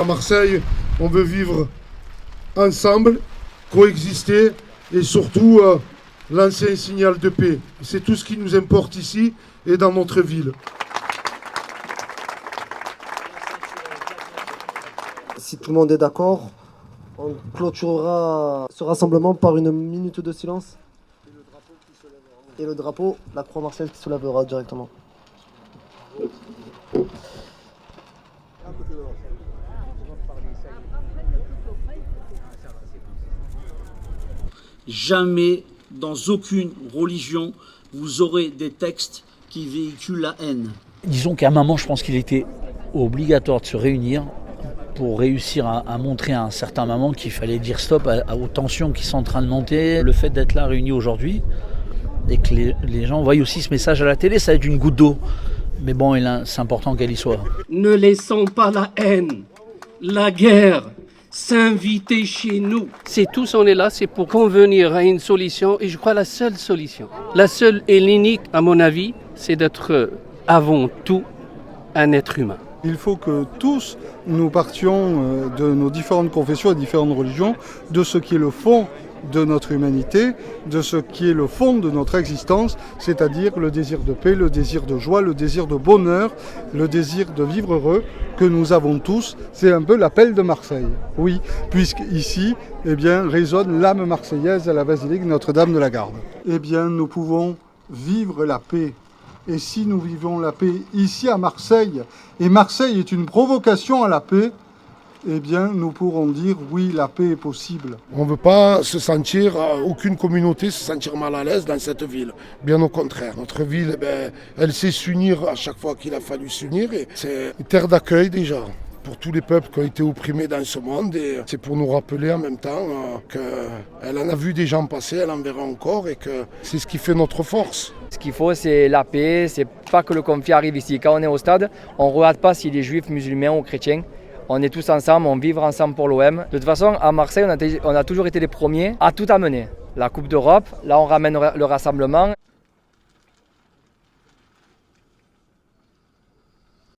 À Marseille, on veut vivre ensemble, coexister et surtout lancer un signal de paix. C'est tout ce qui nous importe ici et dans notre ville. Si tout le monde est d'accord, on clôturera ce rassemblement par une minute de silence. Et le drapeau, la croix marseillaise qui se lèvera directement. Jamais, dans aucune religion, vous aurez des textes qui véhiculent la haine. Disons qu'à un moment, je pense qu'il était obligatoire de se réunir pour réussir à montrer à un certain moment qu'il fallait dire stop aux tensions qui sont en train de monter. Le fait d'être là réunis aujourd'hui et que les gens voient aussi ce message à la télé, ça va être une goutte d'eau. Mais bon, c'est important qu'elle y soit. Ne laissons pas la haine, la guerre s'inviter chez nous. C'est tous, on est là, c'est pour convenir à une solution. Et je crois la seule solution, la seule et l'unique, à mon avis, c'est d'être avant tout un être humain. Il faut que tous nous partions de nos différentes confessions et différentes religions, de ce qui est le fond de notre humanité, de ce qui est le fond de notre existence, c'est-à-dire le désir de paix, le désir de joie, le désir de bonheur, le désir de vivre heureux que nous avons tous. C'est un peu l'appel de Marseille. Oui, puisqu'ici, résonne l'âme marseillaise à la basilique Notre-Dame de la Garde. Nous pouvons vivre la paix. Et si nous vivons la paix ici à Marseille, et Marseille est une provocation à la paix, nous pourrons dire oui, la paix est possible. On ne veut pas se sentir, aucune communauté se sentir mal à l'aise dans cette ville. Bien au contraire, notre ville, elle sait s'unir à chaque fois qu'il a fallu s'unir. Et c'est une terre d'accueil déjà pour tous les peuples qui ont été opprimés dans ce monde. Et c'est pour nous rappeler en même temps qu'elle en a vu des gens passer, elle en verra encore et que c'est ce qui fait notre force. Ce qu'il faut, c'est la paix, c'est pas que le conflit arrive ici. Quand on est au stade, on ne regarde pas s'il est juif, musulman ou chrétien. On est tous ensemble, on vit ensemble pour l'OM. De toute façon, à Marseille, on a toujours été les premiers à tout amener. La Coupe d'Europe, là on ramène le rassemblement.